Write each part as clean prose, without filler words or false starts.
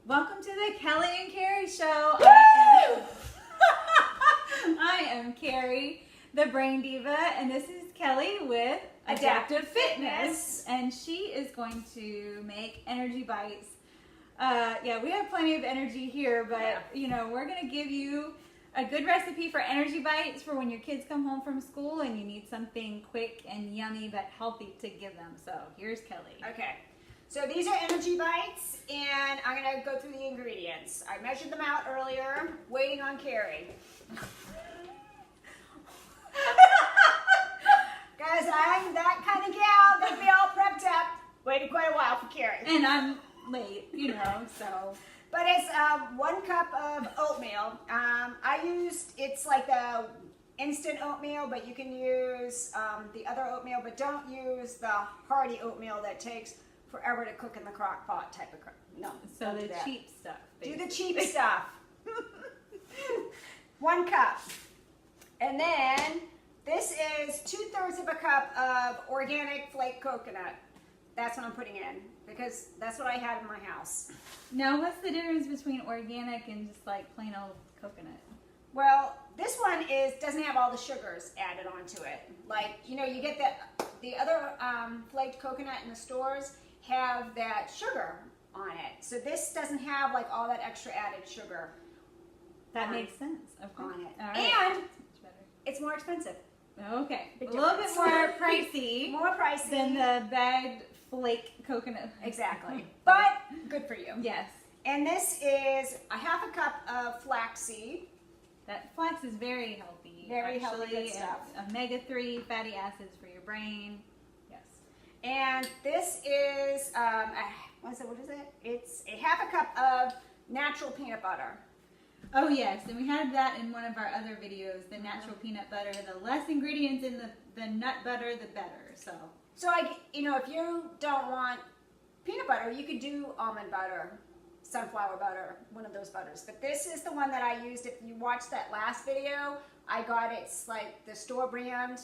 Welcome to the Kelly and Carrie Show. I am Carrie, the Brain Diva, and this is Kelly with Adaptive Fitness, and she is going to make energy bites. Yeah, we have plenty of energy here, but you know, we're going to give you a good recipe for energy bites for when your kids come home from school and you need something quick and yummy but healthy to give them. So here's Kelly. Okay, so these are energy bites, and I'm going to go through the ingredients. I measured them out earlier, waiting on Carrie. Guys, I'm that kind of gal, gonna be all prepped up. Waited quite a while for Carrie. And I'm late, you know, so. But it's 1 cup of oatmeal. It's like the instant oatmeal, but you can use the other oatmeal, but don't use the hearty oatmeal that takes forever to cook in the crock pot type of no. So the cheap stuff. Basically. Do the cheap stuff. 1 cup. And then this is 2/3 of a cup of organic flake coconut. That's what I'm putting in because that's what I had in my house. Now, what's the difference between organic and just like plain old coconut? Well, this one doesn't have all the sugars added onto it. Like, you know, you get the other flaked coconut in the stores have that sugar on it. So this doesn't have like all that extra added sugar. That makes sense. Okay. On it. All right. And it's more expensive. Okay. Big a little bit difference. more pricey. More pricey than the bagged flake coconut. Exactly. But good for you. Yes. And this is a 1/2 cup of flaxseed. That flax is very healthy. Very healthy, good stuff. Omega-3 fatty acids for your brain. Yes. And this is, what is it? It's a 1/2 cup of natural peanut butter. Oh yes, and we had that in one of our other videos, the natural peanut butter. The less ingredients in the nut butter, the better. So if you don't want peanut butter, you could do almond butter, sunflower butter, one of those butters. But this is the one that I used. If you watched that last video, I got it's like the store brand,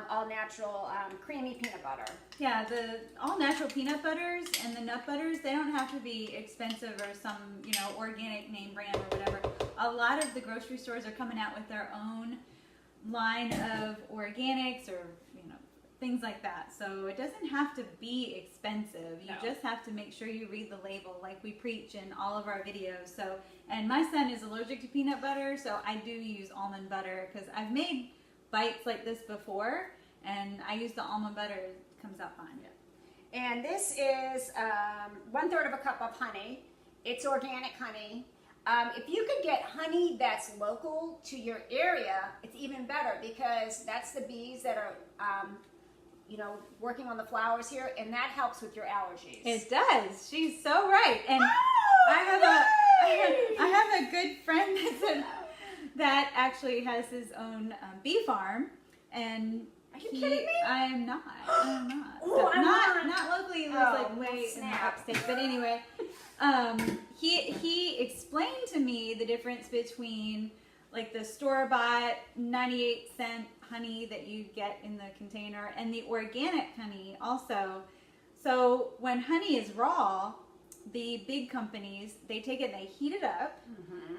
all natural creamy peanut butter. Yeah, the all natural peanut butters and the nut butters, they don't have to be expensive or some, organic name brand or whatever. A lot of the grocery stores are coming out with their own line of organics or, things like that. So it doesn't have to be expensive. You just have to make sure you read the label like we preach in all of our videos. So, and my son is allergic to peanut butter, so I do use almond butter because I've made bites like this before, and I use the almond butter. It comes out fine. Yeah. And this is 1/3 of a cup of honey. It's organic honey. If you could get honey that's local to your area, it's even better because that's the bees that are, working on the flowers here, and that helps with your allergies. It does. She's so right. And I have a good friend that actually has his own bee farm, and are you kidding me? I am not. Ooh, So not locally. He lives like way in the upstate. But anyway, he explained to me the difference between like the store-bought 98-cent honey that you get in the container and the organic honey also. So when honey is raw, the big companies, they take it and they heat it up,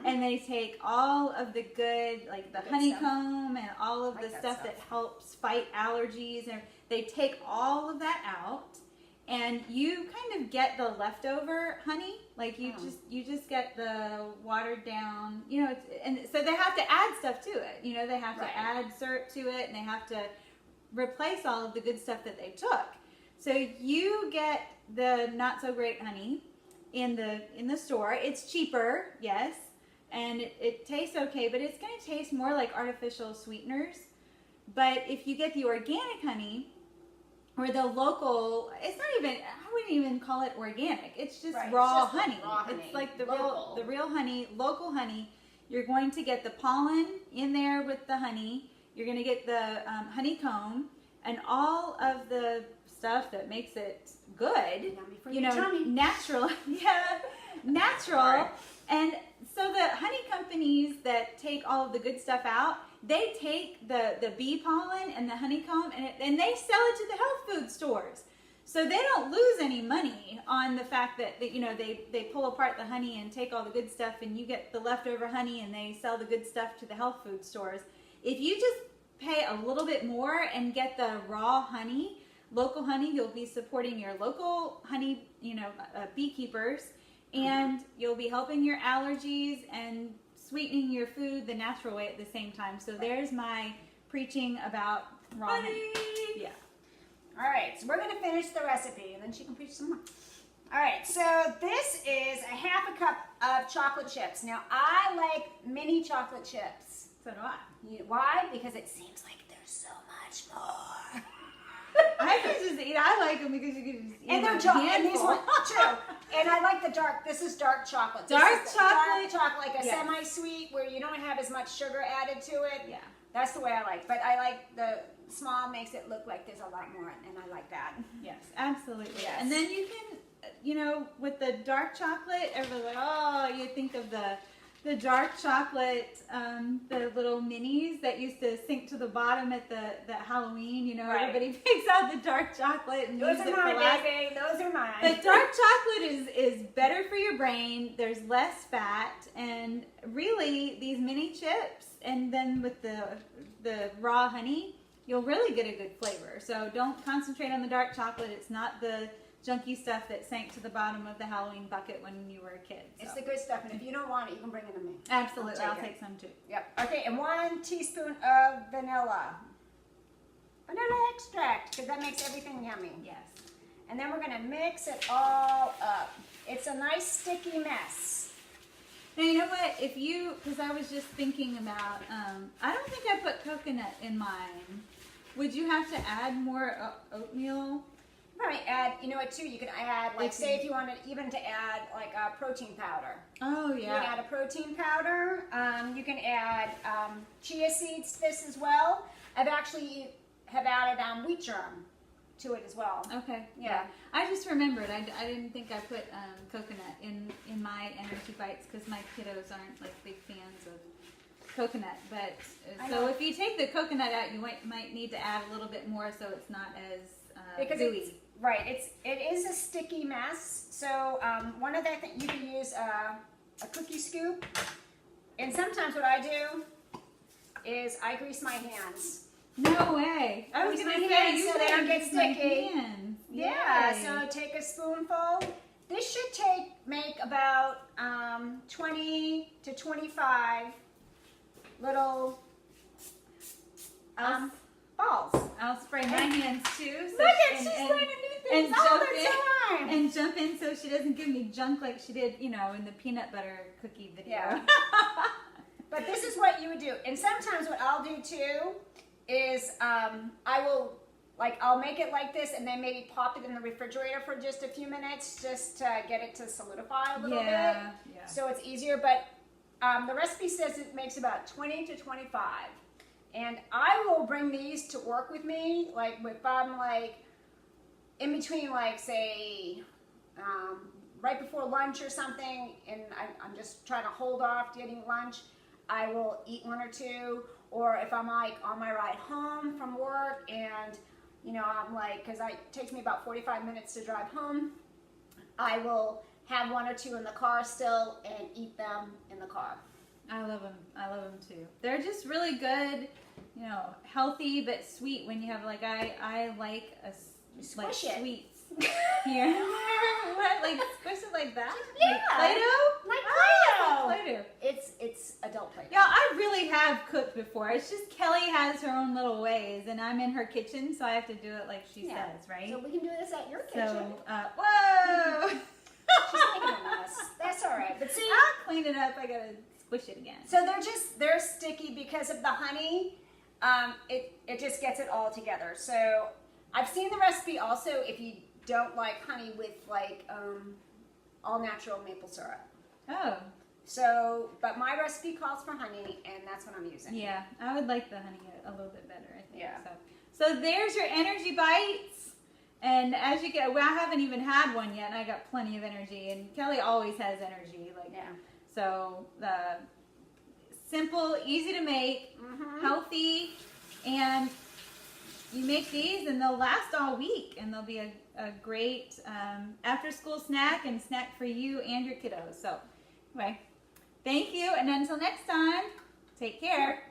and they take all of the good, like the honeycomb and all of the stuff that helps fight allergies, and they take all of that out, and you kind of get the leftover honey, like you just get the watered down, and so they have to add stuff to it. They have to add syrup to it, and they have to replace all of the good stuff that they took. So you get the not so great honey in the store. It's cheaper, yes, and it tastes okay, but it's going to taste more like artificial sweeteners. But if you get the organic honey or the local, I wouldn't even call it organic. It's just raw honey. It's like the real honey, local honey. You're going to get the pollen in there with the honey. You're going to get the honeycomb and all of the stuff that makes it good, natural, natural. And so the honey companies that take all of the good stuff out, they take the bee pollen and the honeycomb and they sell it to the health food stores. So they don't lose any money on the fact that they pull apart the honey and take all the good stuff, and you get the leftover honey, and they sell the good stuff to the health food stores. If you just pay a little bit more and get the raw honey, local honey, you'll be supporting your local honey, beekeepers, and you'll be helping your allergies and sweetening your food the natural way at the same time. So there's my preaching about raw honey. Yeah. All right, so we're going to finish the recipe, and then she can preach some more. All right, so this is a half a cup of chocolate chips. Now, I like mini chocolate chips. So do I. Why? Because it seems like there's so much more. I can just eat. I like them because you can just eat And they're and these ones too. And I like the dark. This is dark chocolate. Dark chocolate, like a yes. semi-sweet where you don't have as much sugar added to it. Yeah. That's the way I like. But I like the small makes it look like there's a lot more, and I like that. Yes, absolutely. Yes. And then you can, with the dark chocolate, everybody's like, oh, you think of the dark chocolate, the little minis that used to sink to the bottom at the Halloween. Right. Everybody picks out the dark chocolate and Those uses are it for mine, last. baby. Those are mine. But dark chocolate is better for your brain. There's less fat, and really these mini chips, and then with the raw honey, you'll really get a good flavor. So don't concentrate on the dark chocolate. It's not the junky stuff that sank to the bottom of the Halloween bucket when you were a kid. So. It's the good stuff, and if you don't want it, you can bring it to me. Absolutely, I'll take some too. Yep. Okay, and 1 teaspoon of vanilla extract, because that makes everything yummy. Yes. And then we're going to mix it all up. It's a nice sticky mess. Now, you know what? Because I was just thinking about, I don't think I put coconut in mine. Would you have to add more oatmeal? Probably add, you know what, too? You can add, like, say if you wanted even to add, like, a protein powder. Oh, You yeah. can add a protein powder. You can add chia seeds to this as well. I've actually have added wheat germ to it as well. Okay. Yeah. I just remembered. I didn't think I put coconut in my energy bites because my kiddos aren't like big fans of coconut. But so if you take the coconut out, you might need to add a little bit more so it's not as gooey. It is a sticky mess. So one of the things you can use a cookie scoop. And sometimes what I do is I grease my hands. No way. I was going to say, you so they don't get sticky. Yeah, Yay. so take a spoonful. This should make about 20 to 25 little balls. I'll spray my hands too. So Look at she's learning new things all the time. And jump in so she doesn't give me junk like she did, in the peanut butter cookie video. Yeah. But this is what you would do. And sometimes what I'll do too is I'll make it like this and then maybe pop it in the refrigerator for just a few minutes just to get it to solidify a little bit. Yeah. So it's easier. But the recipe says it makes about 20 to 25. And I will bring these to work with me, like if I'm like in between, like say right before lunch or something, and I'm just trying to hold off getting lunch, I will eat 1 or 2. Or if I'm like on my ride home from work and, I'm like, because it takes me about 45 minutes to drive home, I will have 1 or 2 in the car still and eat them in the car. I love them. I love them too. They're just really good, healthy but sweet. When you have I like Squish it. sweets here. What? Like squish it like that? Yeah. Like Play-Doh? Like Oh, Play-Doh. Play-Doh. It's adult Play-Doh. Yeah, I really have cooked before. It's just Kelly has her own little ways, and I'm in her kitchen, so I have to do it like she says, right? So we can do this at your kitchen. So, whoa! She's making a mess. That's all right. But see, I'll clean it up. I gotta squish it again. so they're sticky because of the honey. It just gets it all together. So I've seen the recipe also if you don't like honey with all natural maple syrup. Oh. So, but my recipe calls for honey, and that's what I'm using. Yeah, I would like the honey a little bit better, I think. Yeah. So there's your energy bites. And as you get, I haven't even had one yet, and I got plenty of energy. And Kelly always has energy. So simple, easy to make, healthy, and you make these, and they'll last all week, and they'll be a a great after-school snack and snack for you and your kiddos. So, anyway, thank you, and until next time, take care.